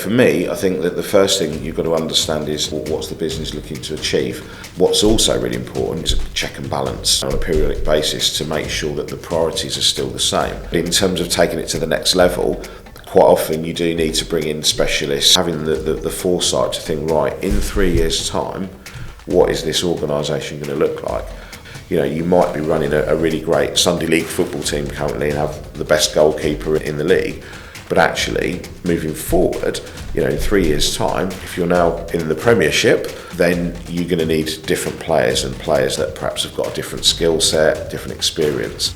for me, I think that the first thing you've got to understand is what's the business looking to achieve. What's also really important is a check and balance on a periodic basis to make sure that the priorities are still the same. In terms of taking it to the next level, quite often you do need to bring in specialists, having the foresight to think, right, in 3 years' time, what is this organisation going to look like? You know, you might be running a really great Sunday League football team currently and have the best goalkeeper in the league, but actually moving forward, you know, in 3 years' time, if you're now in the Premiership, then you're going to need different players and players that perhaps have got a different skill set, different experience.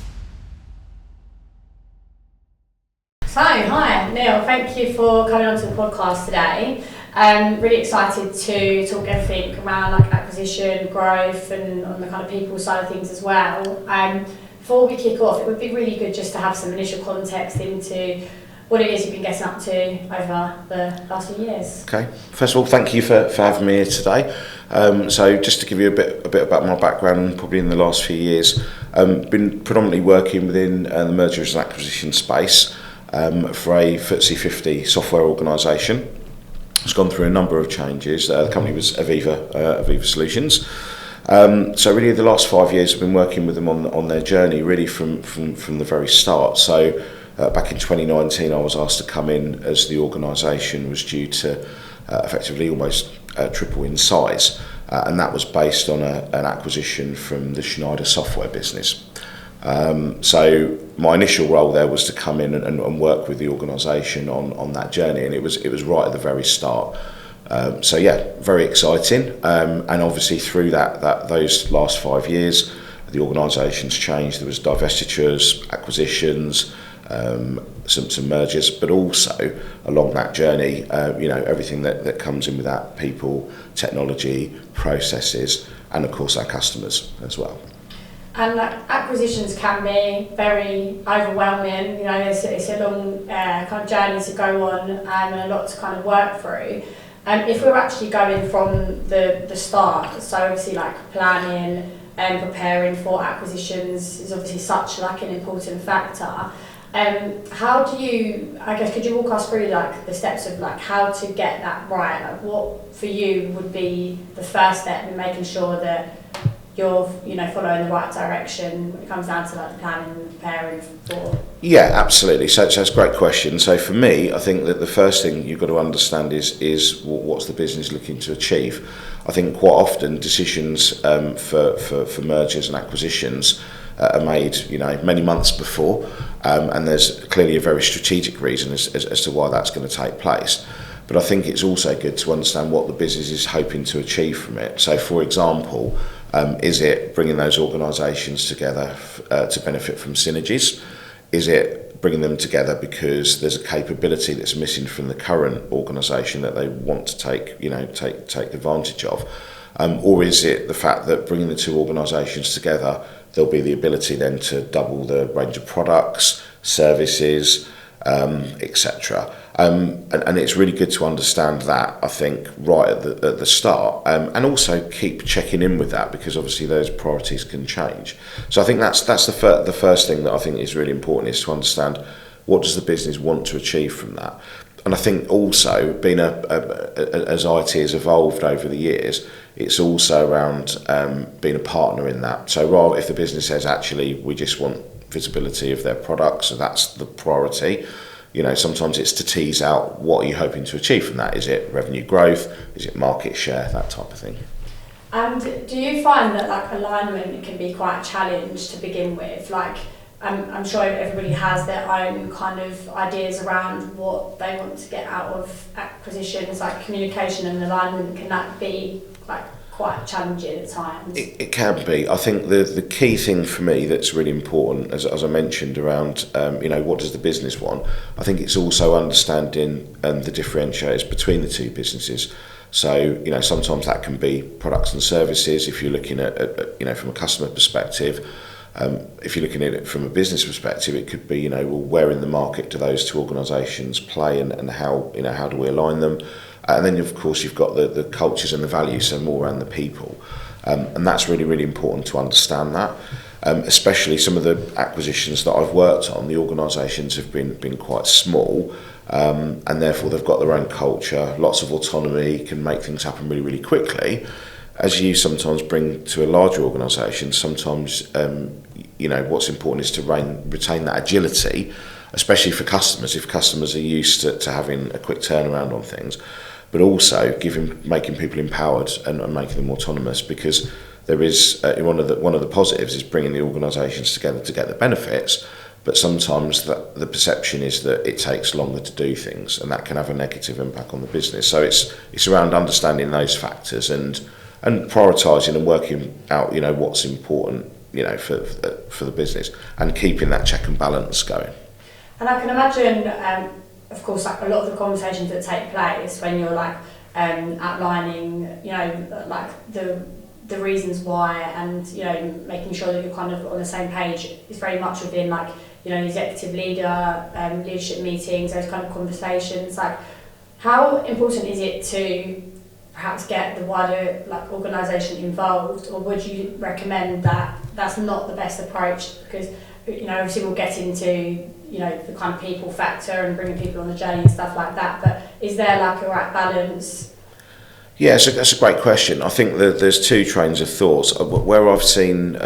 So, hi Neil, thank you for coming on to the podcast today. Really excited to talk everything around like acquisition, growth, and on the kind of people side of things as well. Before we kick off, it would be really good just to have some initial context into what it is you've been getting up to over the last few years. Okay. First of all, thank you for having me here today. So just to give you a bit about my background, probably in the last few years, been predominantly working within the mergers and acquisition space for a FTSE 50 software organisation. It's gone through a number of changes. The company was AVEVA Solutions. So really the last 5 years I've been working with them on their journey really from the very start. So back in 2019 I was asked to come in as the organisation was due to effectively almost triple in size, and that was based on an acquisition from the Schneider software business. So my initial role there was to come in and work with the organisation on that journey, and it was right at the very start. So yeah, very exciting, and obviously through those last 5 years the organisation's changed. There was divestitures, acquisitions, some mergers, but also along that journey, you know, everything that comes in with that: people, technology, processes, and of course our customers as well. And like acquisitions can be very overwhelming. You know, it's a long kind of journey to go on, and a lot to kind of work through. If we're actually going from the start, so obviously like planning and preparing for acquisitions is obviously such like an important factor. How do you, I guess, could you walk us through like the steps of like how to get that right? Like what for you would be the first step in making sure that you're, you know, following the right direction when it comes down to like the planning and preparing for? Yeah, absolutely. So that's a great question. So for me, I think that the first thing you've got to understand is what's the business looking to achieve. I think quite often decisions for mergers and acquisitions are made, you know, many months before, and there's clearly a very strategic reason as to why that's going to take place. But I think it's also good to understand what the business is hoping to achieve from it. So, for example, is it bringing those organisations together to benefit from synergies? Is it bringing them together because there's a capability that's missing from the current organisation that they want to take advantage of? Or is it the fact that bringing the two organisations together, there'll be the ability then to double the range of products, services, etc. And it's really good to understand that, I think, right at the start, and also keep checking in with that, because obviously those priorities can change. So I think that's the first thing that I think is really important, is to understand what does the business want to achieve from that. And I think also, being as IT has evolved over the years, it's also around being a partner in that. So rather, if the business says, actually, we just want visibility of their products, so that's the priority, you know, sometimes it's to tease out what are you hoping to achieve from that. Is it revenue growth? Is it market share? That type of thing. And do you find that like alignment can be quite a challenge to begin with? Like, I'm sure everybody has their own kind of ideas around what they want to get out of acquisitions, like communication and alignment. Can that be like quite challenging at times? It can be. I think the key thing for me that's really important, as I mentioned, around you know, what does the business want? I think it's also understanding the differentiators between the two businesses. So, you know, sometimes that can be products and services. If you're looking at you know, from a customer perspective. If you're looking at it from a business perspective, it could be, you know, well, where in the market do those two organisations play, and how, you know, how do we align them? And then, of course, you've got the cultures and the values, so more around the people. And that's really, really important to understand that. Especially some of the acquisitions that I've worked on, the organisations have been quite small, and therefore they've got their own culture, lots of autonomy, can make things happen really, really quickly. As you sometimes bring to a larger organisation, sometimes what's important is to retain that agility, especially for customers, if customers are used to having a quick turnaround on things, but also making people empowered and making them autonomous, because there is one of the positives is bringing the organisations together to get the benefits, but sometimes the perception is that it takes longer to do things, and that can have a negative impact on the business. So it's around understanding those factors and prioritising and working out what's important for the business, and keeping that check and balance going. And I can imagine, of course, like a lot of the conversations that take place when you're outlining, like the reasons why, and making sure that you're kind of on the same page is very much within executive leadership meetings, those kind of conversations. Like, how important is it to perhaps get the wider organisation involved, or would you recommend that that's not the best approach? Because obviously we'll get into the kind of people factor and bringing people on the journey and stuff like that, but is there a right balance? Yeah, that's a great question. I think that there's two trains of thoughts. Where I've seen,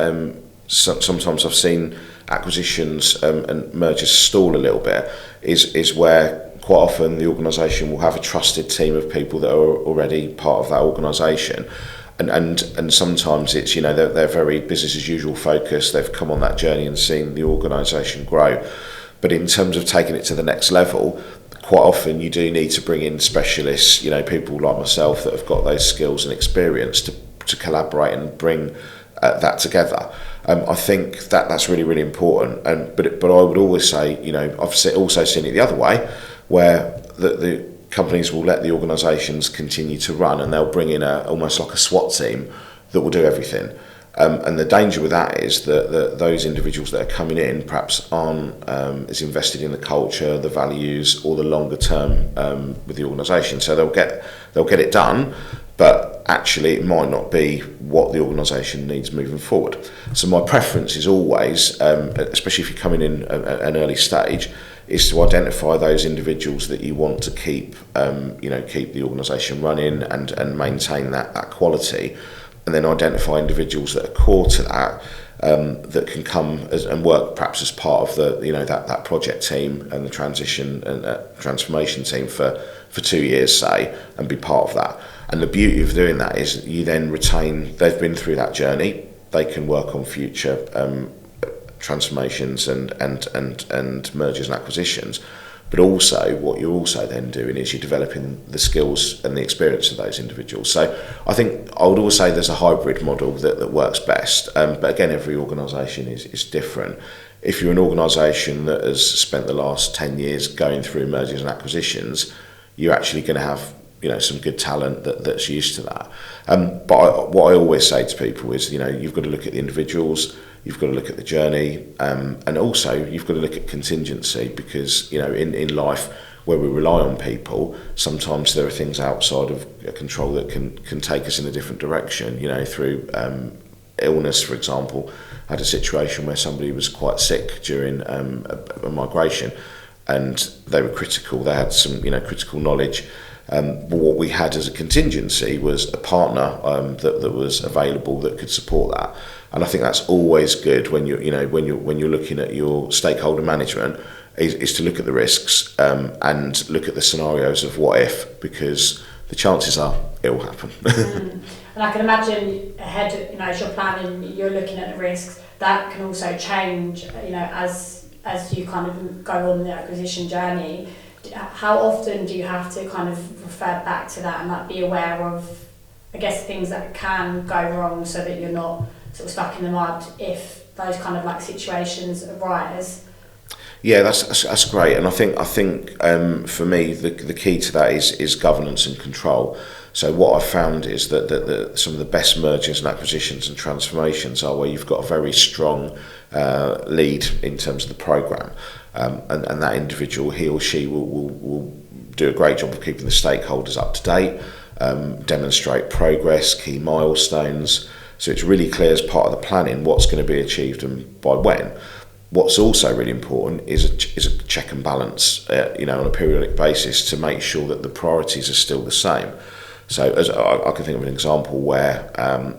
sometimes I've seen acquisitions and mergers stall a little bit, is where quite often the organisation will have a trusted team of people that are already part of that organisation. And sometimes it's, they're very business as usual focused. They've come on that journey and seen the organisation grow. But in terms of taking it to the next level, quite often you do need to bring in specialists, people like myself that have got those skills and experience to collaborate and bring that together. I think that's really, really important. But I would always say, I've also seen it the other way, where the companies will let the organisations continue to run, and they'll bring in almost like a SWAT team that will do everything. And the danger with that is that those individuals that are coming in perhaps aren't as invested in the culture, the values, or the longer term with the organisation. So they'll get it done, but actually it might not be what the organisation needs moving forward. So my preference is always, especially if you're coming in at an early stage, is to identify those individuals that you want to keep the organisation running and maintain that quality, and then identify individuals that are core to that, that can come and work perhaps as part of that project team and the transition and transformation team for 2 years, say, and be part of that. And the beauty of doing that is you then retain, they've been through that journey, they can work on future transformations and mergers and acquisitions. But also what you're also then doing is you're developing the skills and the experience of those individuals. So I think I would always say there's a hybrid model that works best. But again, every organisation is different. If you're an organisation that has spent the last 10 years going through mergers and acquisitions, you're actually going to have some good talent that's used to that. But what I always say to people is, you've got to look at the individuals, you've got to look at the journey, and also you've got to look at contingency, because in life where we rely on people, sometimes there are things outside of control that can take us in a different direction. Through illness, for example. I had a situation where somebody was quite sick during a migration, and they were critical. They had some critical knowledge. But what we had as a contingency was a partner that was available that could support that. And I think that's always good when you're looking at your stakeholder management, is to look at the risks and look at the scenarios of what if, because the chances are it will happen. And I can imagine ahead, as you're planning, you're looking at the risks. That can also change, as you kind of go on the acquisition journey. How often do you have to kind of refer back to that and be aware of, I guess, things that can go wrong, so that you're not sort of stuck in the mud if those kind of situations arise? Yeah, that's great, and I think for me the key to that is governance and control. So what I've found is that some of the best mergers and acquisitions and transformations are where you've got a very strong lead in terms of the programme, and that individual, he or she, will do a great job of keeping the stakeholders up to date, demonstrate progress, key milestones. So it's really clear as part of the planning what's going to be achieved and by when. what's also really important is a check and balance, on a periodic basis to make sure that the priorities are still the same. So as I can think of an example where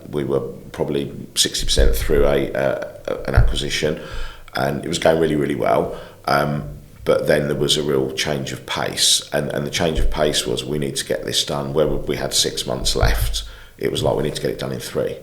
we were probably 60% through an acquisition, and it was going really, really well. But then there was a real change of pace, and the change of pace was we need to get this done. Where we had 6 months left, it was like we need to get it done in 3.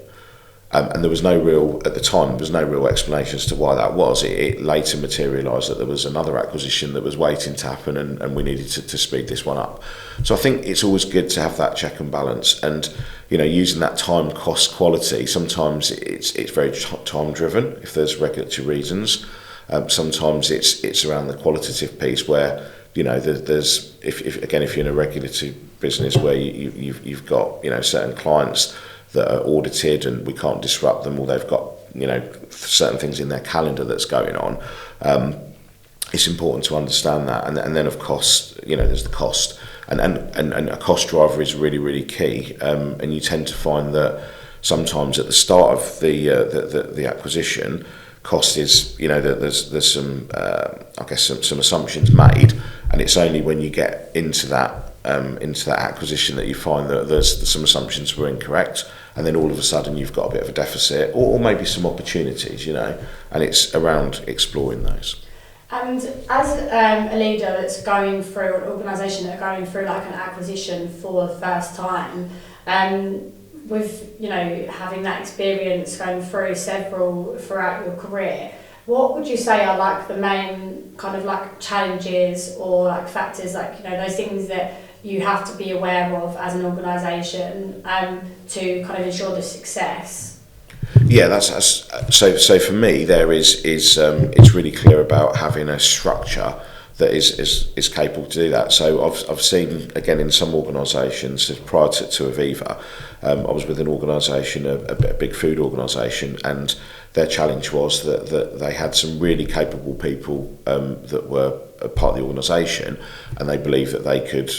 And there was no real, at the time, there was no real explanation as to why that was. It later materialised that there was another acquisition that was waiting to happen, and we needed to speed this one up. So I think it's always good to have that check and balance, and using that time, cost, quality. Sometimes it's very time driven if there's regulatory reasons. Sometimes it's around the qualitative piece where there's if you're in a regulatory business where you've got certain clients that are audited and we can't disrupt them, or they've got certain things in their calendar that's going on. It's important to understand that, and then of course there's the cost, and a cost driver is really, really key. And you tend to find that sometimes at the start of the acquisition, cost is that there's some some assumptions made, and it's only when you get into that acquisition that you find that there's some assumptions were incorrect, and then all of a sudden you've got a bit of a deficit, or maybe some opportunities, and it's around exploring those. And as a leader that's going through, an organisation that are going through like an acquisition for the first time, with having that experience going through several throughout your career, what would you say are like the main kind of like challenges or like factors, like those things that you have to be aware of as an organisation to kind of ensure the success? Yeah, that's so for me there is it's really clear about having a structure that is capable to do that. So I've seen again in some organisations prior to AVEVA, I was with an organisation, a big food organisation, and their challenge was that they had some really capable people that were a part of the organisation, and they believed that they could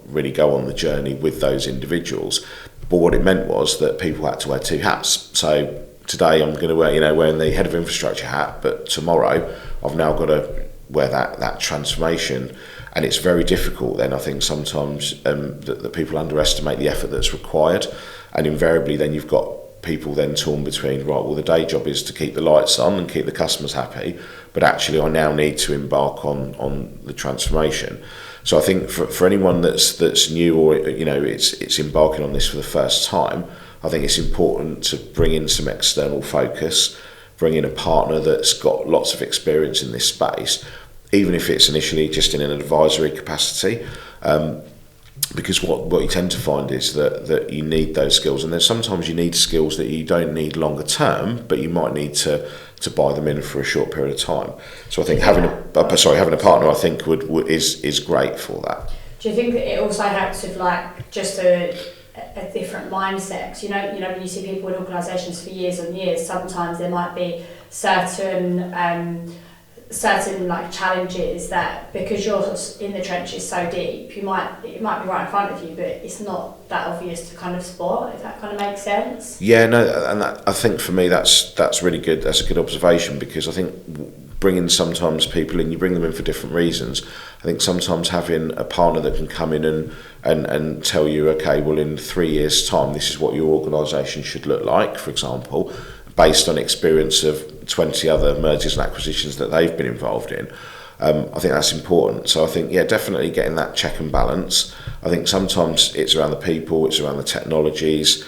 really go on the journey with those individuals. But what it meant was that people had to wear 2 hats. So today I'm going to wearing the head of infrastructure hat, but tomorrow I've now got to wear that transformation, and it's very difficult then I think sometimes that people underestimate the effort that's required, and invariably then you've got people then torn between, right, well the day job is to keep the lights on and keep the customers happy, but actually I now need to embark on the transformation. So I think for anyone that's new, or it's embarking on this for the first time, I think it's important to bring in some external focus, bring in a partner that's got lots of experience in this space, even if it's initially just in an advisory capacity, because what you tend to find is that you need those skills, and then sometimes you need skills that you don't need longer term, but you might need to buy them in for a short period of time. So I think having a partner I think is great for that. Do you think that it also helps with like just a different mindset? When you see people in organisations for years and years, sometimes there might be certain like challenges that, because you're in the trenches so deep, it might be right in front of you, but it's not that obvious to kind of spot, if that kind of makes sense. Yeah, no, and I think for me that's really good. That's a good observation, because I think bringing sometimes people in, you bring them in for different reasons. I think sometimes having a partner that can come in and tell you, okay, well in 3 years' time this is what your organisation should look like, for example, based on experience of 20 other mergers and acquisitions that they've been involved in. I think that's important. So I think, yeah, definitely getting that check and balance. I think sometimes it's around the people, it's around the technologies.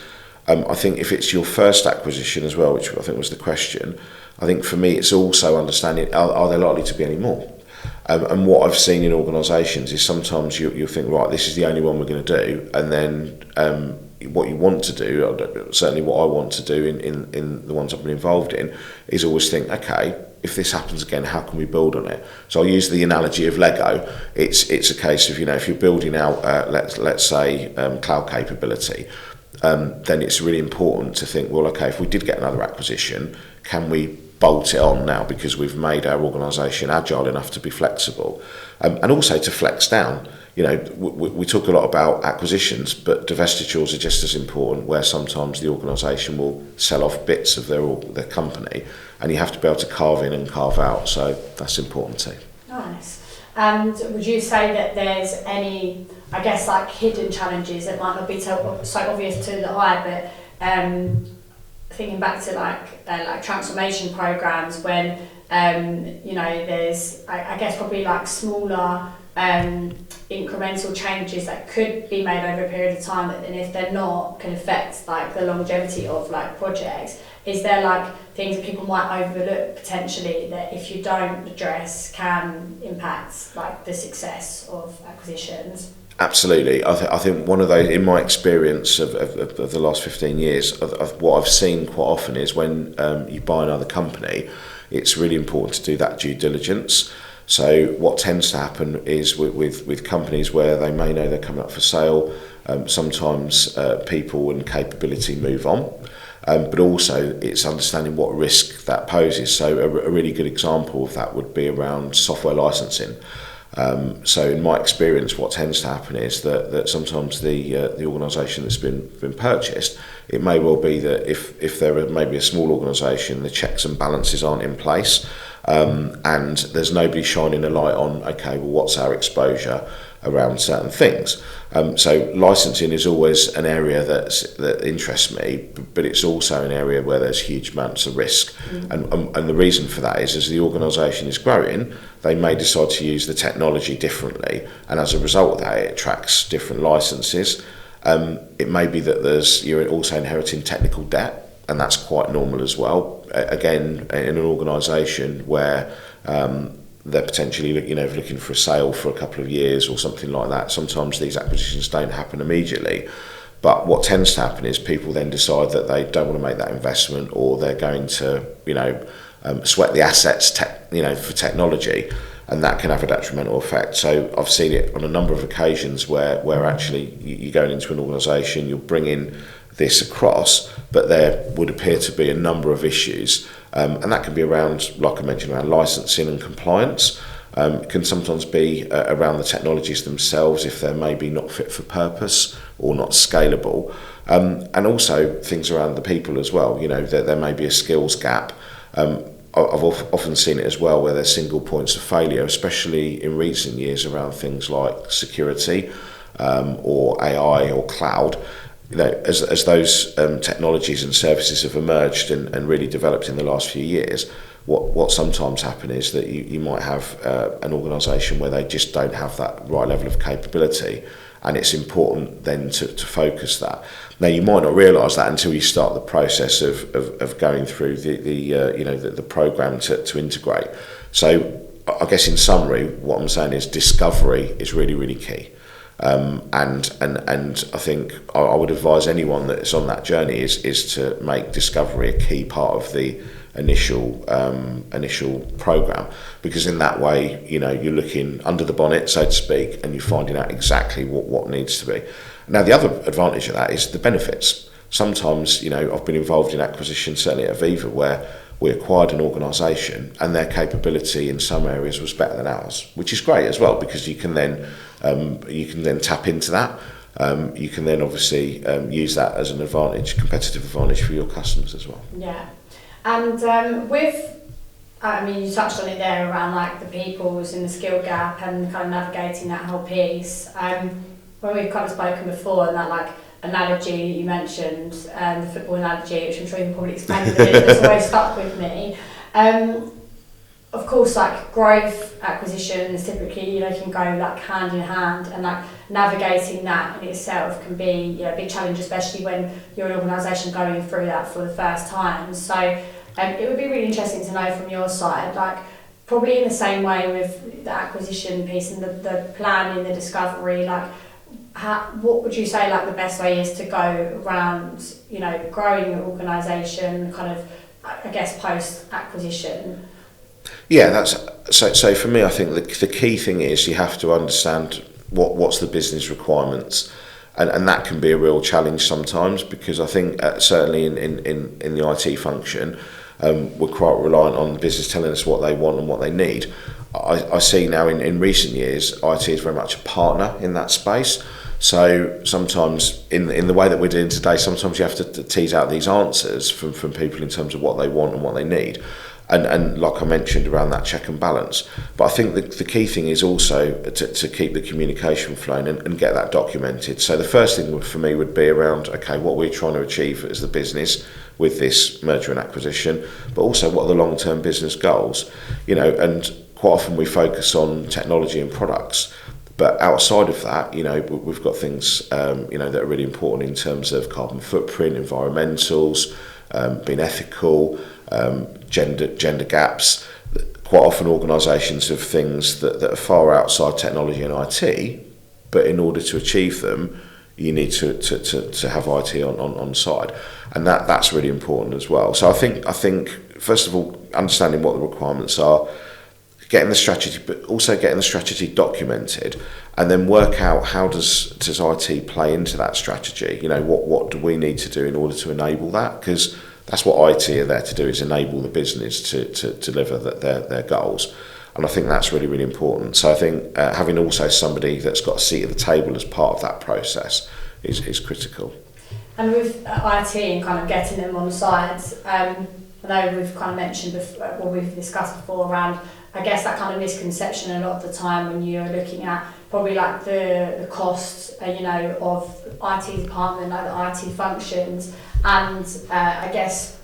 I think if it's your first acquisition as well, which I think was the question, I think for me it's also understanding, are there likely to be any more? And what I've seen in organisations is sometimes you'll think, right, this is the only one we're going to do, and then what you want to do, certainly what I want to do in the ones I've been involved in, is always think, okay, if this happens again, how can we build on it? So I'll use the analogy of Lego. It's a case of, if you're building out, let's say, cloud capability, then it's really important to think, well, okay, if we did get another acquisition, can we bolt it on now because we've made our organisation agile enough to be flexible, and also to flex down. You know, we talk a lot about acquisitions, but divestitures are just as important, where sometimes the organisation will sell off bits of their company, and you have to be able to carve in and carve out. So that's important too. Nice. And would you say that there's any, I guess, like hidden challenges that might not be so obvious to the eye, but thinking back to like transformation programs when you know, there's I guess probably like smaller incremental changes that could be made over a period of time, and if they're not, can affect like the longevity of like projects. Is there like things that people might overlook potentially that if you don't address can impact like the success of acquisitions? Absolutely. I think one of those, in my experience of the last 15 years, of what I've seen quite often is when you buy another company, it's really important to do that due diligence. So what tends to happen is with companies where they may know they're coming up for sale, sometimes people and capability move on. But also it's understanding what risk that poses. So a really good example of that would be around software licensing. So in my experience, what tends to happen is that sometimes the organisation that's been purchased, it may well be that if they're maybe a small organisation, the checks and balances aren't in place, and there's nobody shining a light on, okay, well, what's our exposure around certain things. So licensing is always an area that interests me, but it's also an area where there's huge amounts of risk. And the reason for that is, as the organisation is growing, they may decide to use the technology differently, and as a result of that, it attracts different licenses. It may be that you're also inheriting technical debt, and that's quite normal as well. Again, in an organisation where they're potentially looking for a sale for a couple of years or something like that, sometimes these acquisitions don't happen immediately. But what tends to happen is people then decide that they don't want to make that investment, or they're going to sweat the assets for technology, and that can have a detrimental effect. So I've seen it on a number of occasions where actually you're going into an organisation, you're bringing this across, but there would appear to be a number of issues, and that can be around, like I mentioned, around licensing and compliance. It can sometimes be around the technologies themselves, if they're maybe not fit for purpose or not scalable, and also things around the people as well. There may be a skills gap. I've often seen it as well where there's single points of failure, especially in recent years, around things like security or AI or cloud. As those technologies and services have emerged and really developed in the last few years, what sometimes happen is that you might have an organisation where they just don't have that right level of capability, and it's important then to focus that. Now, you might not realise that until you start the process of going through the programme to integrate. So I guess in summary, what I'm saying is discovery is really, really key. And I think I would advise anyone that's on that journey is to make discovery a key part of the initial program, because in that way, you're looking under the bonnet, so to speak, and you're finding out exactly what needs to be. Now, the other advantage of that is the benefits. Sometimes, I've been involved in acquisition, certainly at AVEVA, where we acquired an organisation and their capability in some areas was better than ours, which is great as well, because you can then tap into that. You can then obviously use that as an advantage, competitive advantage for your customers as well. Yeah, and you touched on it there around like the peoples and the skill gap and kind of navigating that whole piece. When we've kind of spoken before, and that like analogy you mentioned, the football analogy, which I'm sure you can probably explain a bit, it's always stuck with me. Of course, like growth acquisitions typically, can go like hand in hand, and like navigating that in itself can be a big challenge, especially when you're an organisation going through that for the first time. So it would be really interesting to know from your side, like probably in the same way with the acquisition piece and the planning, the discovery, like what would you say like the best way is to go around, growing your organisation, kind of, I guess, post acquisition? Yeah, that's so for me, I think the key thing is you have to understand what's the business requirements, and that can be a real challenge sometimes, because I think certainly in the IT function, we're quite reliant on the business telling us what they want and what they need. I see now in recent years, IT is very much a partner in that space. So sometimes in the way that we're doing today, sometimes you have to tease out these answers from people in terms of what they want and what they need. And like I mentioned around that check and balance. But I think the key thing is also to keep the communication flowing and get that documented. So the first thing for me would be around, okay, what we're trying to achieve as the business with this merger and acquisition, but also what are the long-term business goals, and quite often we focus on technology and products. But outside of that, we've got things, that are really important in terms of carbon footprint, environmentals, being ethical, gender gaps. Quite often organisations have things that are far outside technology and IT, but in order to achieve them, you need to have IT on side, and that's really important as well. So I think first of all, understanding what the requirements are, getting the strategy, but also getting the strategy documented, and then work out how does IT play into that strategy. What do we need to do in order to enable that? Because that's what IT are there to do, is enable the business to deliver their goals. And I think that's really, really important. So I think having also somebody that's got a seat at the table as part of that process is critical. And with IT and kind of getting them on side, I know we've kind of mentioned what we've discussed before around, I guess, that kind of misconception a lot of the time when you're looking at probably like the costs, of IT department, like the IT functions, and I guess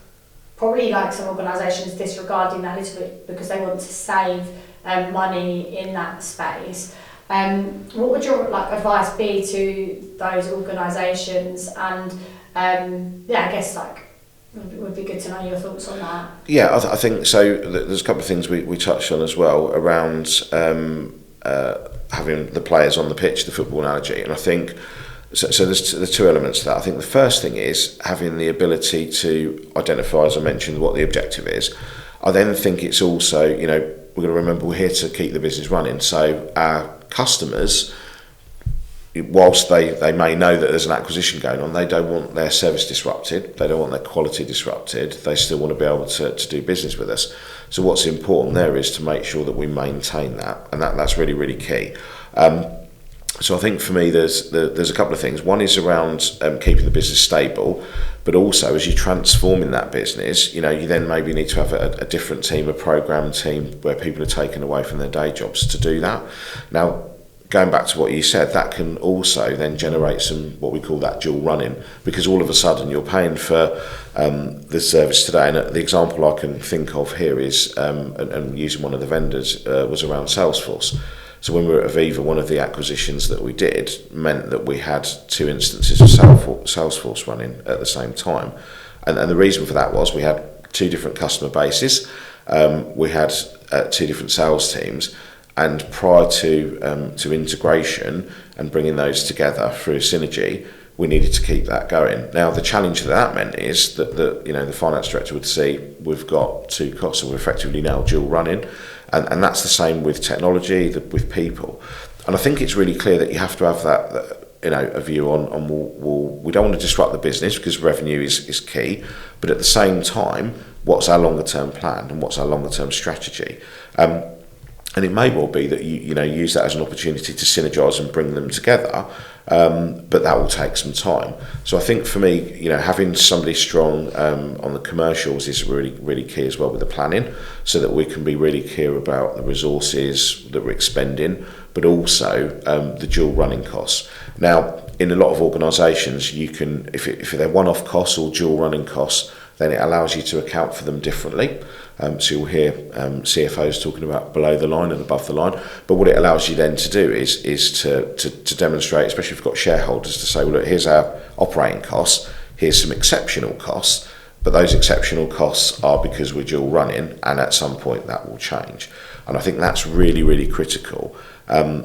probably like some organisations disregarding that a little bit because they want to save money in that space. What would your advice be to those organisations? And I guess it would be good to know your thoughts on that. Yeah, I think so. There's a couple of things we touched on as well around having the players on the pitch, the football analogy, and I think so. There's two elements to that. I think the first thing is having the ability to identify, as I mentioned, what the objective is. I then think it's also, we're going to remember we're here to keep the business running. So our customers, whilst they may know that there's an acquisition going on, they don't want their service disrupted, they don't want their quality disrupted, they still want to be able to do business with us. So what's important there is to make sure that we maintain that, and that's really, really key. So I think for me there's a couple of things. One is around keeping the business stable, but also as you transform in that business, you then maybe need to have a different team, a program team where people are taken away from their day jobs to do that. Now, going back to what you said, that can also then generate some, what we call that dual running, because all of a sudden you're paying for the service today. And the example I can think of here is, and using one of the vendors, was around Salesforce. So when we were at AVEVA, one of the acquisitions that we did meant that we had two instances of Salesforce running at the same time. And the reason for that was we had two different customer bases, we had two different sales teams, and prior to integration and bringing those together through synergy, we needed to keep that going. Now, the challenge that meant is that the finance director would see we've got two costs, so we're effectively now dual running, and that's the same with technology, with people. And I think it's really clear that you have to have that a view on we don't want to disrupt the business because revenue is key, but at the same time, what's our longer term plan and what's our longer term strategy? And it may well be that you use that as an opportunity to synergise and bring them together, but that will take some time. So I think for me, having somebody strong on the commercials is really, really key as well with the planning, so that we can be really clear about the resources that we're expending, but also the dual running costs. Now, in a lot of organisations, you can, if they're one-off costs or dual running costs, then it allows you to account for them differently. So you'll hear CFOs talking about below the line and above the line. But what it allows you then to do is to demonstrate, especially if you've got shareholders, to say, well, look, here's our operating costs, here's some exceptional costs, but those exceptional costs are because we're dual running, and at some point that will change. And I think that's really, really critical.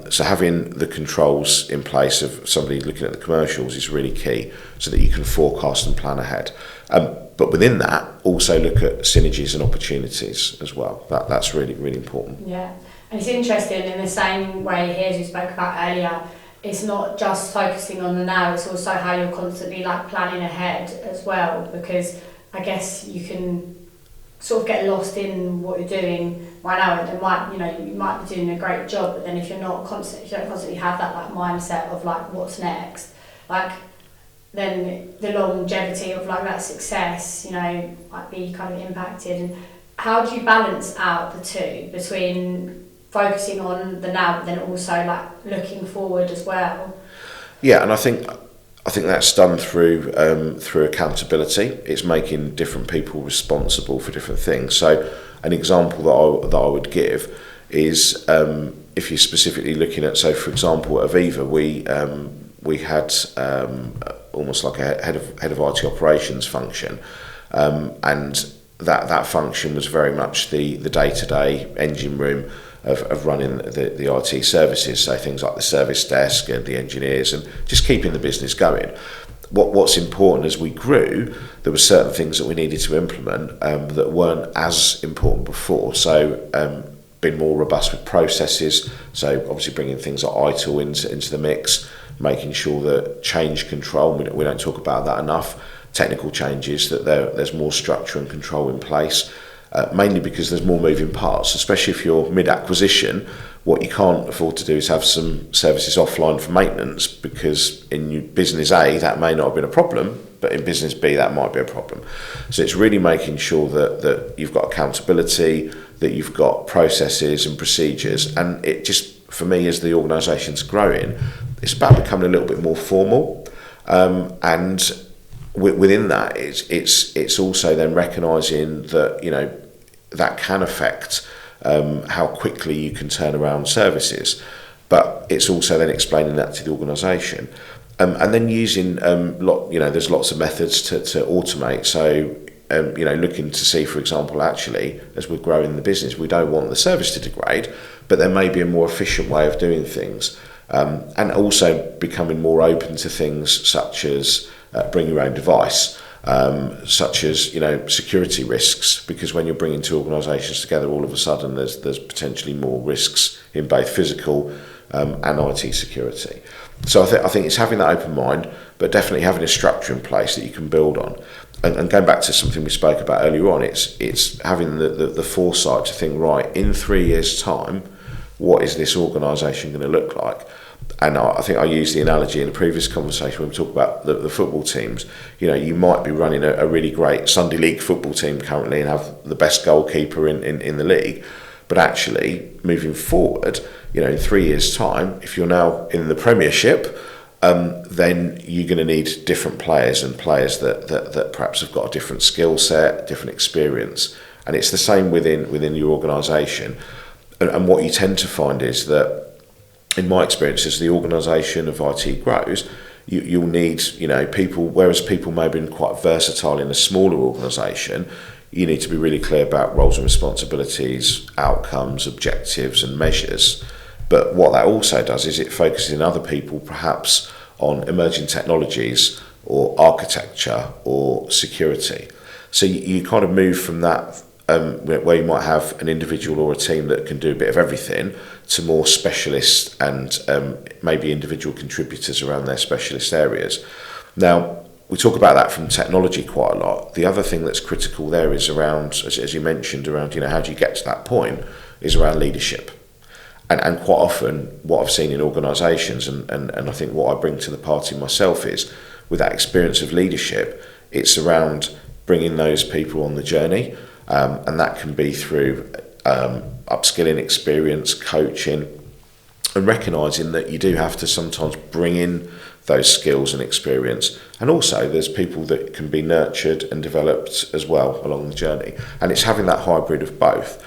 So having the controls in place of somebody looking at the commercials is really key, so that you can forecast and plan ahead. But within that, also look at synergies and opportunities as well. That's really, really important. Yeah, and it's interesting in the same way here as we spoke about earlier, it's not just focusing on the now, it's also how you're constantly planning ahead as well, because I guess you can sort of get lost in what you're doing right now, and you might be doing a great job, but then if you don't constantly have that like mindset of like what's next, like then the longevity of like that success, might be kind of impacted. And how do you balance out the two between focusing on the now, but then also like looking forward as well? Yeah, and I think that's done through accountability. It's making different people responsible for different things. So an example that I would give is if you're specifically looking at, so for example at AVEVA we had almost like a head of IT operations function, and that function was very much the day-to-day engine room of running the IT services, so things like the service desk and the engineers, and just keeping the business going. What's important as we grew, there were certain things that we needed to implement that weren't as important before. So being more robust with processes, so obviously bringing things like ITIL into the mix, making sure that change control, we don't talk about that enough, technical changes, that there's more structure and control in place. Mainly because there's more moving parts, especially if you're mid-acquisition. What you can't afford to do is have some services offline for maintenance, because in business A that may not have been a problem, but in business B that might be a problem. So it's really making sure that you've got accountability, that you've got processes and procedures, and it just, for me, as the organisation's growing, it's about becoming a little bit more formal, and within that, it's also then recognising that that can affect how quickly you can turn around services, but it's also then explaining that to the organisation, and then using there's lots of methods to automate. So looking to see, for example, actually as we're growing the business, we don't want the service to degrade, but there may be a more efficient way of doing things, and also becoming more open to things such as bring your own device, such as security risks, because when you're bringing two organisations together, all of a sudden there's potentially more risks in both physical and IT security. So I think it's having that open mind, but definitely having a structure in place that you can build on. And going back to something we spoke about earlier on, it's having the foresight to think, right, in 3 years' time, what is this organisation going to look like? And I think I used the analogy in a previous conversation when we talk about the football teams. You might be running a really great Sunday League football team currently and have the best goalkeeper in the league, but actually moving forward, in 3 years' time, if you're now in the Premiership, then you're going to need different players, and players that perhaps have got a different skill set, different experience, and it's the same within your organisation. And what you tend to find is that, in my experience, as the organisation of IT grows, you'll need people, whereas people may have been quite versatile in a smaller organisation, you need to be really clear about roles and responsibilities, outcomes, objectives and measures. But what that also does is it focuses in other people perhaps on emerging technologies or architecture or security. So you kind of move from that where you might have an individual or a team that can do a bit of everything, to more specialists and maybe individual contributors around their specialist areas. Now, we talk about that from technology quite a lot. The other thing that's critical there is around, as you mentioned, around how do you get to that point, is around leadership. And quite often what I've seen in organisations, and I think what I bring to the party myself, is with that experience of leadership, it's around bringing those people on the journey, and that can be through upskilling, experience, coaching, and recognising that you do have to sometimes bring in those skills and experience, and also there's people that can be nurtured and developed as well along the journey, and it's having that hybrid of both.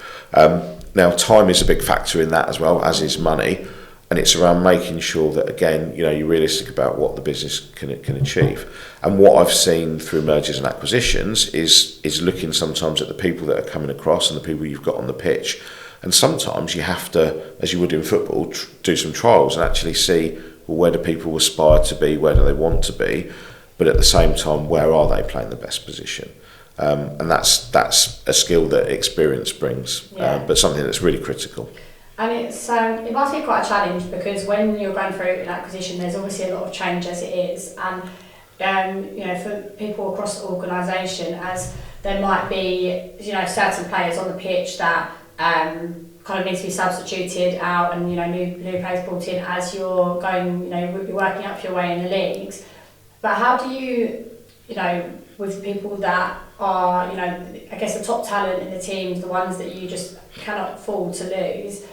Now, time is a big factor in that as well, as is money, and it's around making sure that, again, you're realistic about what the business can achieve. And what I've seen through mergers and acquisitions is looking sometimes at the people that are coming across and the people you've got on the pitch, and sometimes you have to, as you would in football, do some trials and actually see, well, where do people aspire to be, where do they want to be, but at the same time, where are they playing the best position? And that's a skill that experience brings, but something that's really critical. And it must be quite a challenge, because when you're going through an acquisition, there's obviously a lot of change as it is, and for people across the organisation, as there might be, certain players on the pitch that kind of need to be substituted out, and new players brought in as you're going, you're working up your way in the leagues. But how do you, with people that are, I guess the top talent in the teams, the ones that you just cannot afford to lose,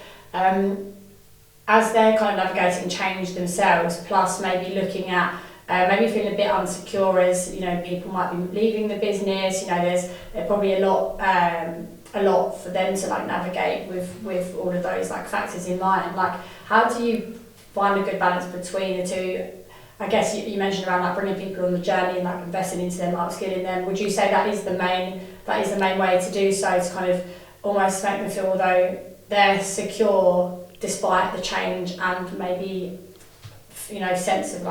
as they're kind of navigating change themselves, plus maybe looking at maybe feeling a bit insecure as people might be leaving the business. There's probably a lot for them to navigate with all of those factors in mind. How do you find a good balance between the two? I guess you mentioned around bringing people on the journey and investing into them, upskilling them. Would you say that is the main way to do so, to kind of almost make them feel although they're secure despite the change, and maybe sense of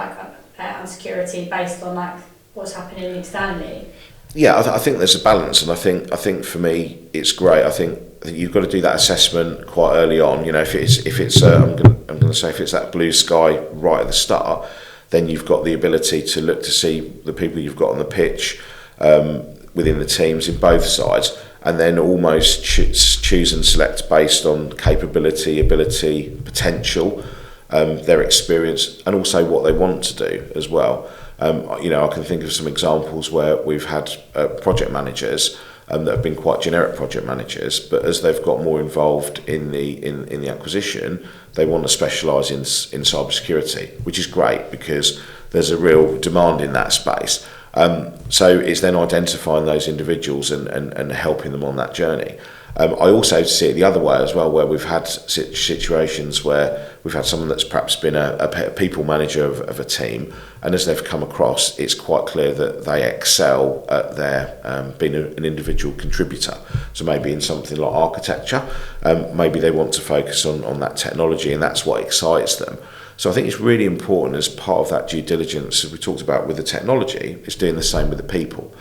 insecurity based on what's happening externally? Yeah, I think there's a balance, and I think for me it's great. I think you've got to do that assessment quite early on. If it's I'm going to say if it's that blue sky right at the start, then you've got the ability to look to see the people you've got on the pitch within the teams in both sides, and then almost choose and select based on capability, ability, potential, their experience, and also what they want to do as well. I can think of some examples where we've had project managers that have been quite generic project managers, but as they've got more involved in the acquisition, they want to specialise in cybersecurity, which is great because there's a real demand in that space. So it's then identifying those individuals and helping them on that journey. I also see it the other way as well, where we've had situations where we've had someone that's perhaps been a people manager of a team, and as they've come across, it's quite clear that they excel at their being an individual contributor. So maybe in something like architecture, maybe they want to focus on that technology, and that's what excites them. So I think it's really important as part of that due diligence, as we talked about with the technology, is doing the same with the people.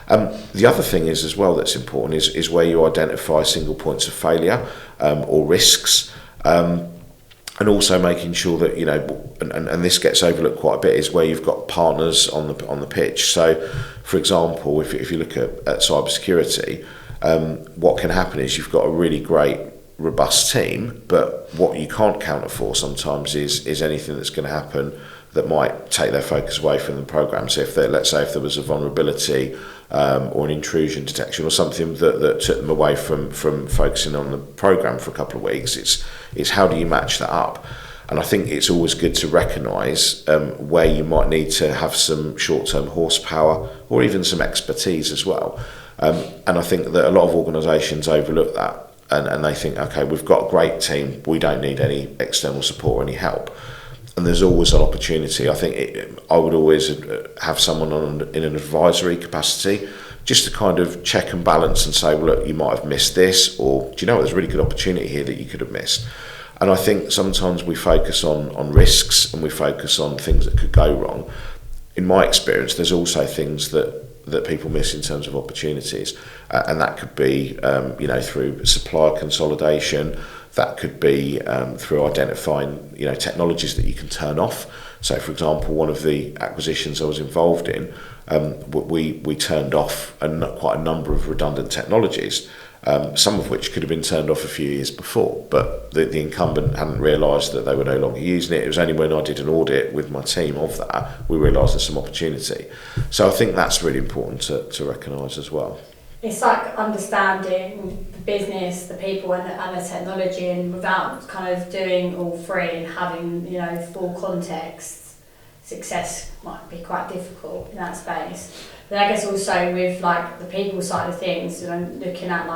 The other thing is as well that's important is where you identify single points of failure or risks, and also making sure that and this gets overlooked quite a bit, is where you've got partners on the pitch. So, for example, if you look at cybersecurity, what can happen is you've got a really great robust team, but what you can't counter for sometimes is anything that's going to happen that might take their focus away from the program. So let's say if there was a vulnerability or an intrusion detection or something that took them away from focusing on the program for a couple of weeks, it's how do you match that up? And I think it's always good to recognise where you might need to have some short-term horsepower or even some expertise as well. And I think that a lot of organisations overlook that, and they think, okay, we've got a great team, we don't need any external support or any help. And there's always an opportunity. I think I would always have someone in an advisory capacity, just to kind of check and balance and say, well, look, you might have missed this, or do you know what, there's a really good opportunity here that you could have missed. And I think sometimes we focus on risks and we focus on things that could go wrong. In my experience, there's also things that people miss in terms of opportunities, and that could be through supplier consolidation. That could be through identifying technologies that you can turn off. So, for example, one of the acquisitions I was involved in, we turned off quite a number of redundant technologies, some of which could have been turned off a few years before, but the incumbent hadn't realised that they were no longer using it. It was only when I did an audit with my team of that we realised there's some opportunity. So I think that's really important to recognise as well. It's understanding the business, the people, and the technology, and without kind of doing all three and having full context, success might be quite difficult in that space. But I guess also with the people side of things, looking at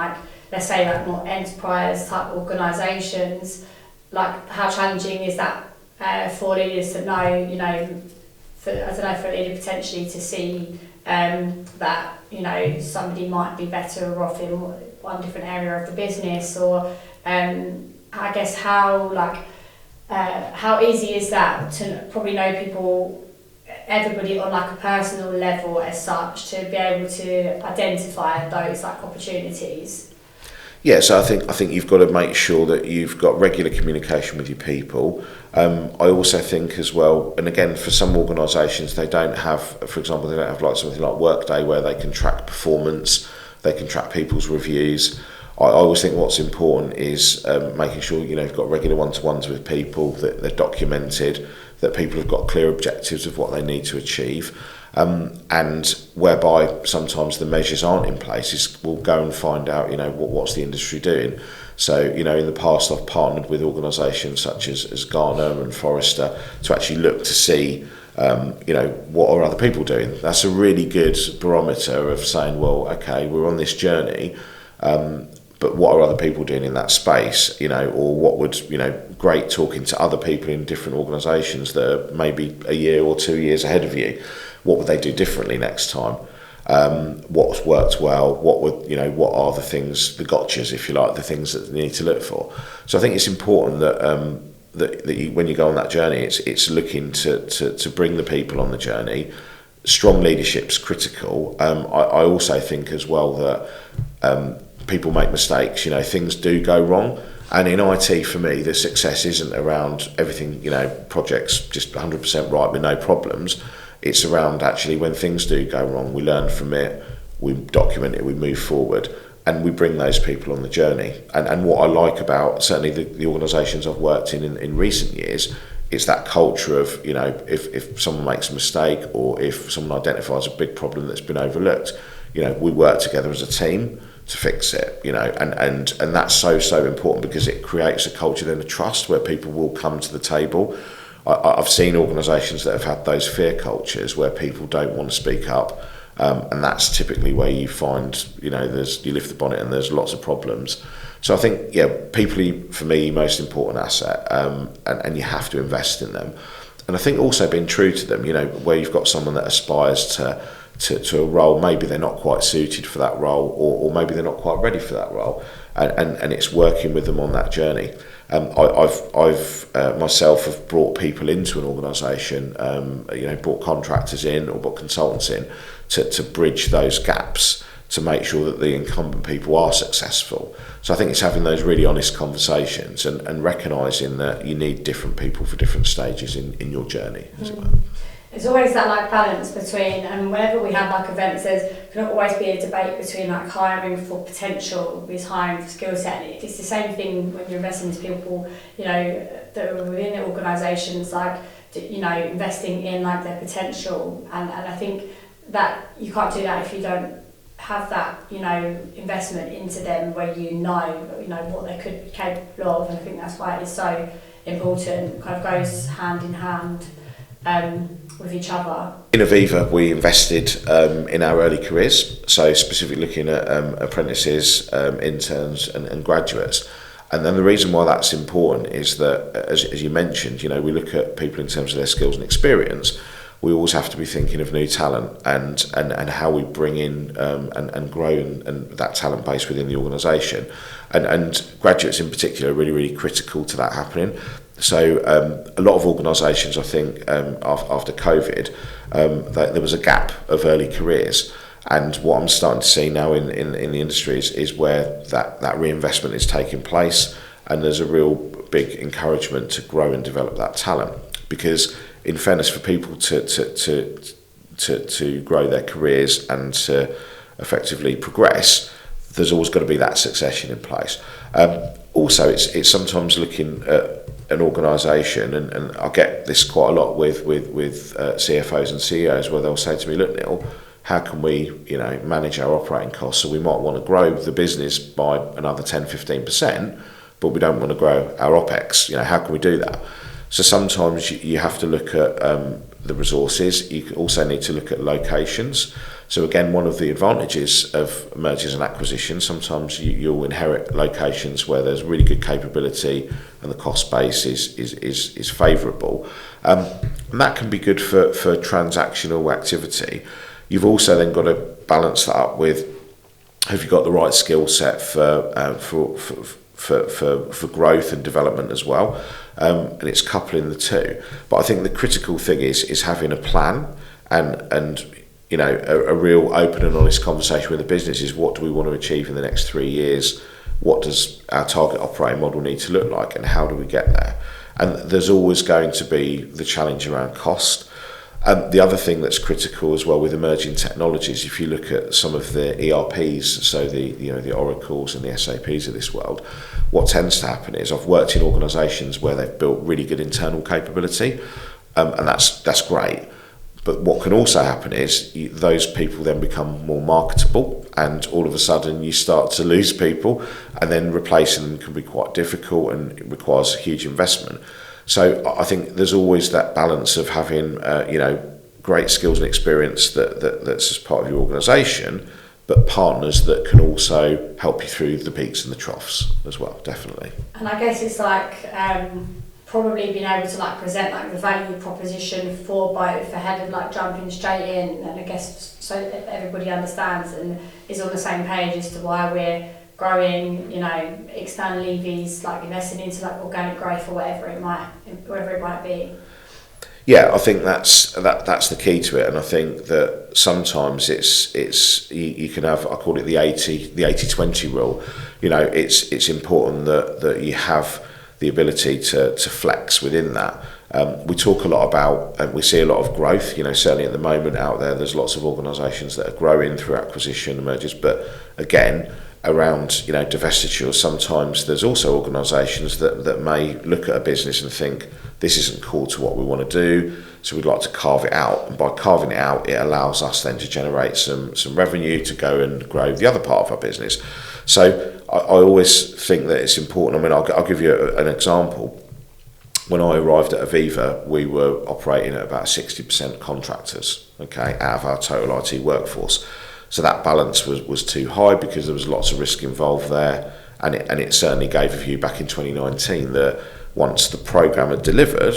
let's say more enterprise type organisations, how challenging is that for leaders to know, for a leader potentially to see that somebody might be better off in one different area of the business, or I guess how easy is that to probably know people, everybody on a personal level as such, to be able to identify those opportunities? Yeah, so I think you've got to make sure that you've got regular communication with your people. I also think as well, and again, for some organisations, they don't have, for example, they don't have like something like Workday where they can track performance, they can track people's reviews. I always think what's important is making sure you've got regular one-to-ones with people, that they're documented, that people have got clear objectives of what they need to achieve. And whereby sometimes the measures aren't in place, is we'll go and find out, what's the industry doing. So, in the past I've partnered with organisations such as Gartner and Forrester to actually look to see, what are other people doing. That's a really good barometer of saying, well, okay, we're on this journey, but what are other people doing in that space, or what would, great talking to other people in different organisations that are maybe a year or 2 years ahead of you. What would they do differently next time? What's worked well? What are the things, the gotchas, if you like, the things that you need to look for? So I think it's important that that you, when you go on that journey, it's looking to bring the people on the journey. Strong leadership's critical. I also think as well that people make mistakes. Things do go wrong. And in IT, for me, the success isn't around everything, projects just 100% right with no problems. It's around actually when things do go wrong, we learn from it, we document it, we move forward, and we bring those people on the journey. And what I like about certainly the organisations I've worked in recent years, it's that culture of, if someone makes a mistake or if someone identifies a big problem that's been overlooked, we work together as a team to fix it, and that's so important, because it creates a culture then of trust where people will come to the table. I've seen organisations that have had those fear cultures where people don't want to speak up, and that's typically where you find, you lift the bonnet and there's lots of problems. So I think, people are, for me, most important asset, and you have to invest in them. And I think also being true to them, where you've got someone that aspires to a role, maybe they're not quite suited for that role, or maybe they're not quite ready for that role, and it's working with them on that journey. I've myself have brought people into an organisation, brought contractors in or brought consultants in to bridge those gaps, to make sure that the incumbent people are successful. So I think it's having those really honest conversations and recognising that you need different people for different stages in your journey, as it were. It's always that balance between, and whenever we have events, there can always be a debate between hiring for potential with hiring for skill set. It's the same thing when you're investing into people, that are within the organisations, investing in their potential. And I think that you can't do that if you don't have that, investment into them where what they could be capable of. And I think that's why it's so important, kind of goes hand in hand with each other. In AVEVA, we invested in our early careers, so specifically looking at apprentices, interns and graduates. And then the reason why that's important is that, as you mentioned, we look at people in terms of their skills and experience. We always have to be thinking of new talent and how we bring in and grow and that talent base within the organisation. And graduates in particular are really, really critical to that happening. So a lot of organisations, I think, after COVID, there was a gap of early careers. And what I'm starting to see now in the industry is where that reinvestment is taking place, and there's a real big encouragement to grow and develop that talent. Because in fairness, for people to grow their careers and to effectively progress, there's always got to be that succession in place. Also, it's sometimes looking at an organisation, and I get this quite a lot with CFOs and CEOs, where they'll say to me, "Look, Neil, how can we, manage our operating costs? So we might want to grow the business by another 10-15%, but we don't want to grow our OPEX. How can we do that?" So sometimes you have to look at the resources. You also need to look at locations. So again, one of the advantages of mergers and acquisitions, sometimes you'll inherit locations where there's really good capability and the cost base is favourable. And that can be good for transactional activity. You've also then got to balance that up with, have you got the right skill set for growth and development as well, and it's coupling the two. But I think the critical thing is having a plan and a real open and honest conversation with the business is, what do we want to achieve in the next 3 years? what does our target operating model need to look like, and how do we get there? And there's always going to be the challenge around cost. The other thing that's critical as well with emerging technologies, if you look at some of the ERPs, so the Oracles and the SAPs of this world, what tends to happen is I've worked in organisations where they've built really good internal capability, and that's great. But what can also happen is those people then become more marketable, and all of a sudden you start to lose people, and then replacing them can be quite difficult and it requires a huge investment. So I think there's always that balance of having great skills and experience that's as part of your organisation, but partners that can also help you through the peaks and the troughs as well, definitely. And I guess it's like probably being able to like present like the value proposition for both ahead of like jumping straight in, and I guess so that everybody understands and is on the same page as to why we're growing, external EVs, like investing into like organic growth or whatever it might be. Yeah, I think that's the key to it, and I think that sometimes it's you can have, I call it the 80-20 rule. It's important that you have the ability to flex within that. We talk a lot about, and we see a lot of growth. Certainly at the moment out there's lots of organisations that are growing through acquisition and mergers, but again, around divestitures, sometimes there's also organisations that may look at a business and think this isn't core to what we want to do, so we'd like to carve it out, and by carving it out it allows us then to generate some revenue to go and grow the other part of our business. So I always think that it's important. I'll give you an example. When I arrived at AVEVA, we were operating at about 60% contractors, out of our total IT workforce. So that balance was too high because there was lots of risk involved there, and it certainly gave a view back in 2019 that once the programme had delivered,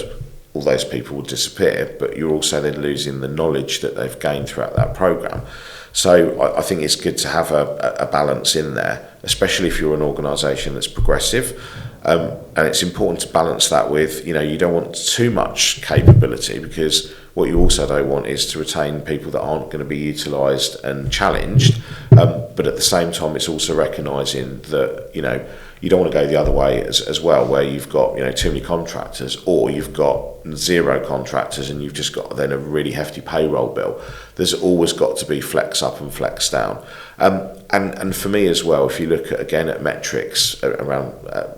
all those people would disappear, but you're also then losing the knowledge that they've gained throughout that programme. So I think it's good to have a balance in there, especially if you're an organisation that's progressive. And it's important to balance that with, you don't want too much capability, because what you also don't want is to retain people that aren't going to be utilised and challenged. But at the same time, it's also recognising that, you don't want to go the other way as well, where you've got, too many contractors, or you've got zero contractors and you've just got then a really hefty payroll bill. There's always got to be flex up and flex down. And for me as well, if you look at metrics around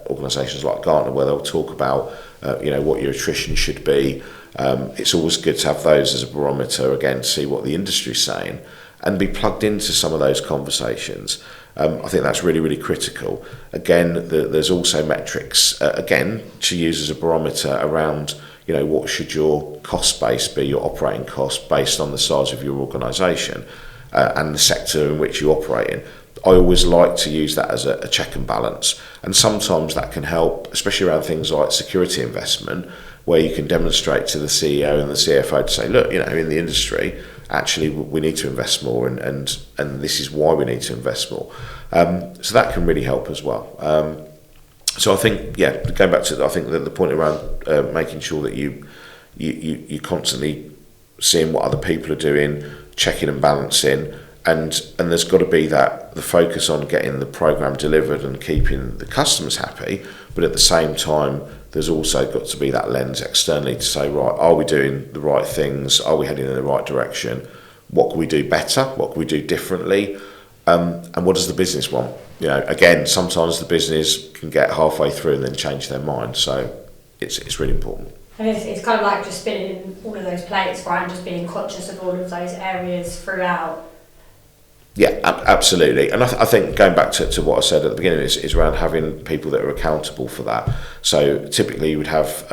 organisations like Gartner, where they'll talk about what your attrition should be, it's always good to have those as a barometer, again, to see what the industry's saying and be plugged into some of those conversations. I think that's really, really critical. Again, there's also metrics, again, to use as a barometer around, what should your cost base be, your operating cost, based on the size of your organisation and the sector in which you operate in. I always like to use that as a check and balance. And sometimes that can help, especially around things like security investment, where you can demonstrate to the CEO and the CFO to say, look, in the industry, actually we need to invest more, and this is why we need to invest more. So that can really help as well. So I think, going back to, I think the point around making sure that you constantly seeing what other people are doing, checking and balancing, and there's got to be the focus on getting the program delivered and keeping the customers happy, but at the same time there's also got to be that lens externally to say, right, are we doing the right things? Are we heading in the right direction? What can we do better? What can we do differently? And what does the business want? Again, sometimes the business can get halfway through and then change their mind. So it's really important. And it's kind of like just spinning all of those plates, right, and just being conscious of all of those areas throughout. Yeah, absolutely. And I think going back to what I said at the beginning is around having people that are accountable for that. So typically you would have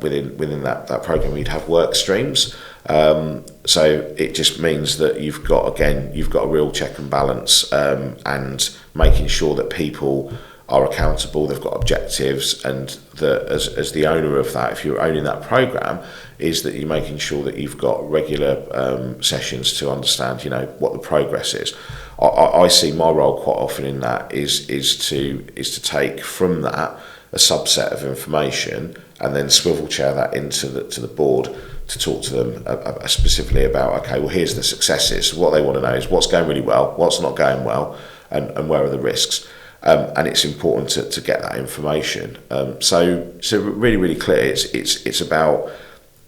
within that program, you'd have work streams. So it just means that you've got a real check and balance, and making sure that people are accountable, they've got objectives, and that as the owner of that, if you're owning that program, is that you're making sure that you've got regular sessions to understand, what the progress is. I see my role quite often in that is to take from that a subset of information and then swivel chair that into the board to talk to them specifically about, okay, well, here's the successes. What they want to know is what's going really well, what's not going well, and where are the risks. and it's important to get that information. So really, really clear. It's about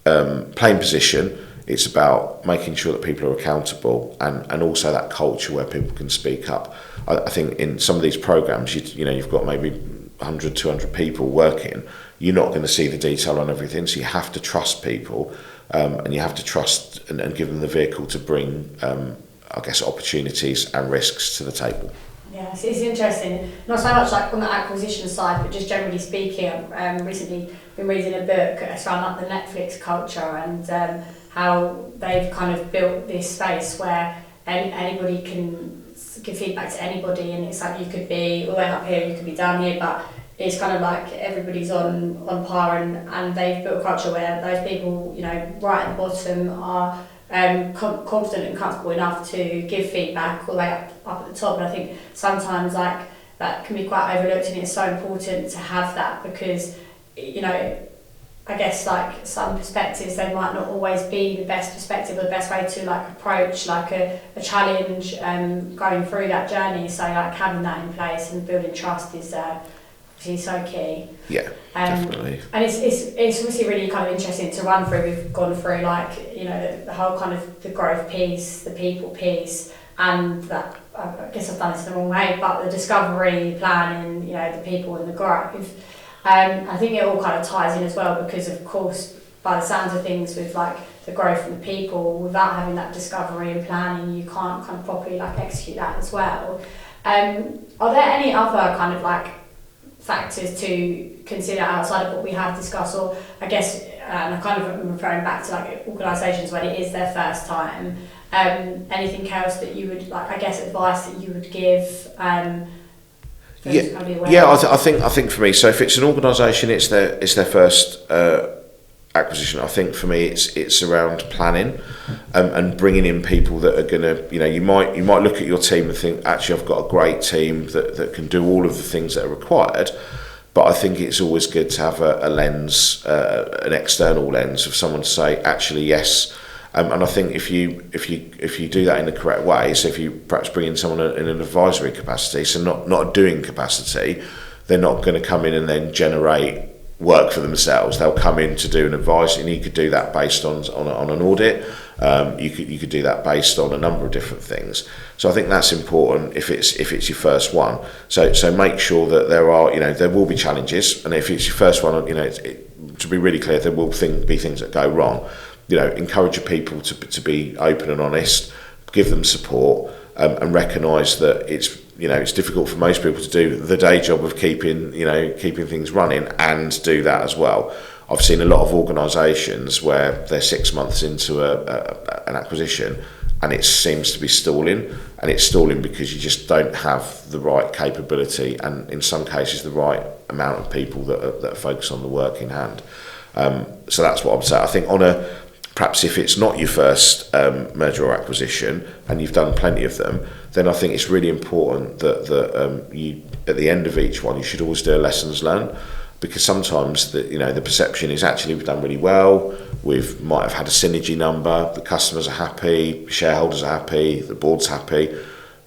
playing position. It's about making sure that people are accountable, and also that culture where people can speak up. I think in some of these programs, you've got maybe 100, 200 people working. You're not going to see the detail on everything, so you have to trust people, and you have to trust and give them the vehicle to bring, opportunities and risks to the table. Yeah, it's interesting. Not so much like on the acquisition side, but just generally speaking. Recently been reading a book around like the Netflix culture and how they've kind of built this space where anybody can give feedback to anybody, and it's like you could be all the way up here, you could be down here, but it's kind of like everybody's on par, and they've built a culture where those people, right at the bottom are confident and comfortable enough to give feedback all the way up at the top. And I think sometimes like that can be quite overlooked, and it's so important to have that because, I guess like some perspectives, they might not always be the best perspective or the best way to like approach like a challenge going through that journey. So like having that in place and building trust is obviously so key. Yeah, definitely. And it's obviously really kind of interesting to run through. We've gone through like, the whole kind of the growth piece, the people piece, and that, I guess I've done this the wrong way, but the discovery, planning, the people and the growth. I think it all kind of ties in as well because, of course, by the sounds of things with like the growth and the people, without having that discovery and planning, you can't kind of properly like execute that as well. Are there any other kind of like factors to consider outside of what we have discussed, or I guess, and I kind of referring back to like organisations when it is their first time, anything else that you would like, I guess, advice that you would give? I think for me, so if it's an organisation, it's their first acquisition. I think for me, it's around planning and bringing in people that are going to, you might look at your team and think, actually, I've got a great team that can do all of the things that are required. But I think it's always good to have a lens, an external lens of someone to say, actually, yes. And I think if you do that in the correct way, so if you perhaps bring in someone in an advisory capacity, so not a doing capacity, they're not going to come in and then generate work for themselves. They'll come in to do an advice, and you could do that based on an audit. You could do that based on a number of different things. So I think that's important if it's your first one. So make sure that there will be challenges, and if it's your first one, to be really clear, there will be things that go wrong. Encourage your people to be open and honest, give them support, and recognise that it's difficult for most people to do the day job of keeping things running and do that as well. I've seen a lot of organisations where they're 6 months into an acquisition and it seems to be stalling, and it's stalling because you just don't have the right capability and in some cases the right amount of people that are focused on the work in hand. So that's what I would say. I think perhaps if it's not your first merger or acquisition and you've done plenty of them, then I think it's really important that you, at the end of each one, you should always do a lessons learned, because sometimes the perception is actually we've done really well, might have had a synergy number, the customers are happy, shareholders are happy, the board's happy,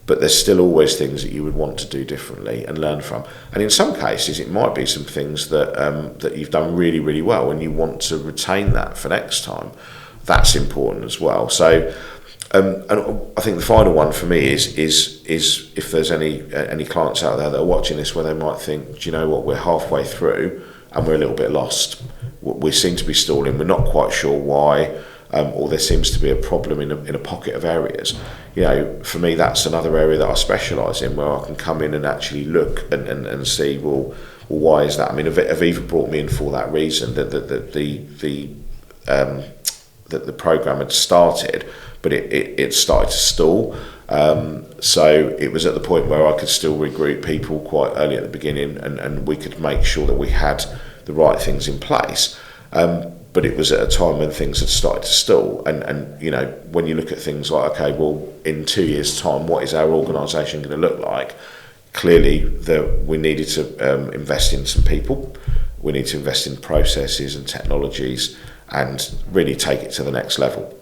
but there's still always things that you would want to do differently and learn from. And in some cases, it might be some things that you've done really, really well and you want to retain that for next time. That's important as well. So, and I think the final one for me is if there's any clients out there that are watching this where they might think, do you know what, we're halfway through and we're a little bit lost. We seem to be stalling. We're not quite sure why. Or there seems to be a problem in a pocket of areas. For me, that's another area that I specialise in, where I can come in and actually look and see, well, why is that? I mean, AVEVA brought me in for that reason, that the programme had started, but it started to stall. So it was at the point where I could still regroup people quite early at the beginning, and we could make sure that we had the right things in place. But it was at a time when things had started to stall. And when you look at things like, okay, well, in 2 years' time, what is our organisation going to look like? Clearly, we needed to invest in some people. We need to invest in processes and technologies and really take it to the next level.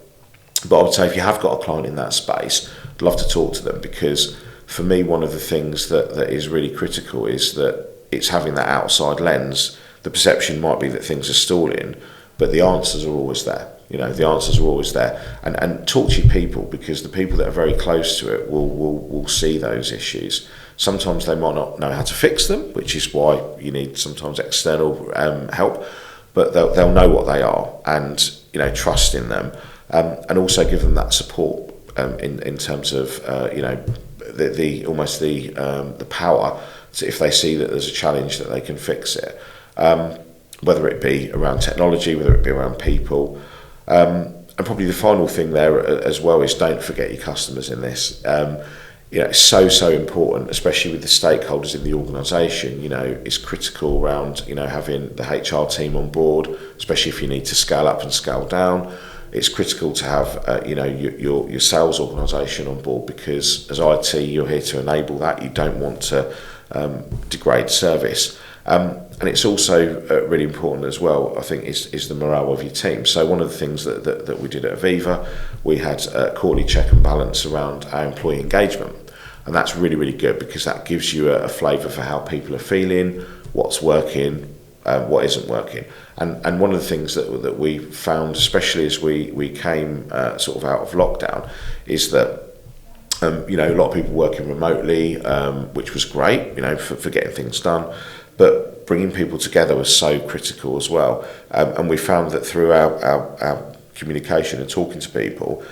But I would say if you have got a client in that space, I'd love to talk to them, because for me, one of the things that is really critical is that it's having that outside lens. The perception might be that things are stalling, but the answers are always there. The answers are always there. And talk to your people, because the people that are very close to it will see those issues. Sometimes they might not know how to fix them, which is why you need sometimes external help, but they'll know what they are, and trust in them, and also give them that support in terms of the almost the power. So if they see that there's a challenge, that they can fix it, whether it be around technology, whether it be around people. And probably the final thing there as well is, don't forget your customers in this. It's so important, especially with the stakeholders in the organisation. It's critical around having the HR team on board, especially if you need to scale up and scale down. It's critical to have your sales organisation on board, because as IT, you're here to enable that. You don't want to degrade service. And it's also really important as well, I think, is the morale of your team. So one of the things that we did at AVEVA, we had a quarterly check and balance around our employee engagement. And that's really, really good, because that gives you a flavour for how people are feeling, what's working, what isn't working. And one of the things that we found, especially as we came sort of out of lockdown, is that a lot of people working remotely, which was great, for getting things done, but bringing people together was so critical as well. And we found that through our communication and talking to people,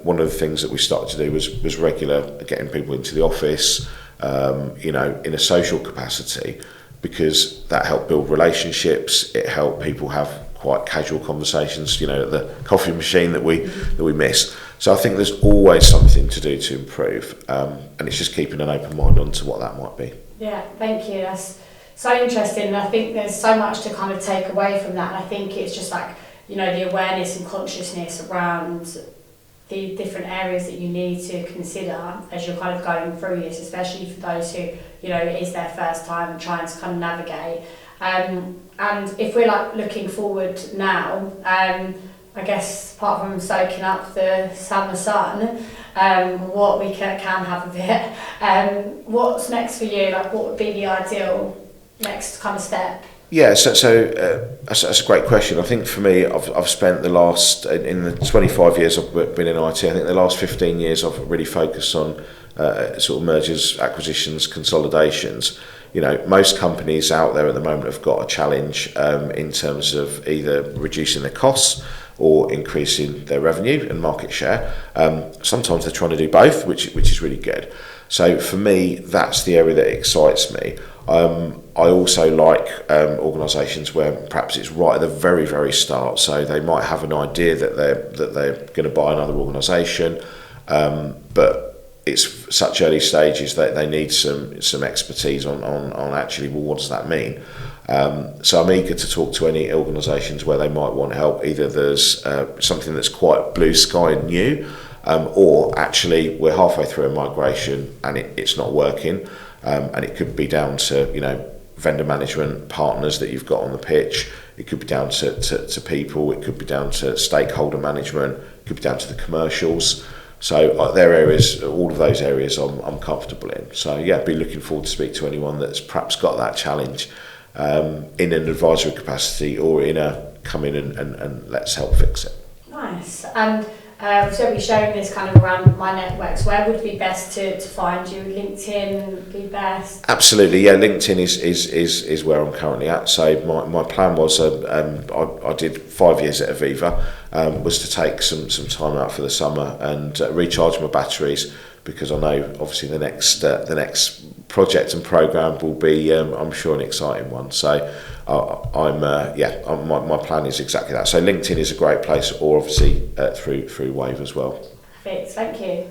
one of the things that we started to do was regular getting people into the office, in a social capacity, because that helped build relationships. It helped people have quite casual conversations, at the coffee machine that we miss. So I think there's always something to do to improve, and it's just keeping an open mind on to what that might be. Yeah, thank you. That's so interesting. And I think there's so much to kind of take away from that. And I think it's just like, the awareness and consciousness around the different areas that you need to consider as you're kind of going through this, especially for those who, it is their first time and trying to kind of navigate. And if we're like looking forward now, I guess apart from soaking up the summer sun, what we can have of it, what's next for you? Like, what would be the ideal next kind of step? Yeah, so that's a great question. I think for me, I've spent the last, in the 25 years I've been in IT, I think the last 15 years I've really focused on sort of mergers, acquisitions, consolidations. Most companies out there at the moment have got a challenge in terms of either reducing their costs or increasing their revenue and market share. Sometimes they're trying to do both, which is really good. So for me, that's the area that excites me. I also like organisations where perhaps it's right at the very, very start. So they might have an idea that they're going to buy another organisation, but it's such early stages that they need some expertise on actually, well, what does that mean? So I'm eager to talk to any organisations where they might want help. Either there's something that's quite blue sky and new, or actually we're halfway through a migration and it's not working, and it could be down to vendor management partners that you've got on the pitch. It could be down to people. It could be down to stakeholder management. It could be down to the commercials. So there are areas, all of those areas I'm comfortable in. So yeah, be looking forward to speak to anyone that's perhaps got that challenge in an advisory capacity, or in a come in and let's help fix it. Nice. And so we're showing this kind of around my networks. Where would be best to find you? LinkedIn be best? Absolutely, yeah. LinkedIn is where I'm currently at. So my plan was, I did 5 years at AVEVA, was to take some time out for the summer and recharge my batteries, because I know obviously the next project and program will be, I'm sure, an exciting one. So my plan is exactly that. So LinkedIn is a great place, or obviously through Wave as well. Perfect, thank you.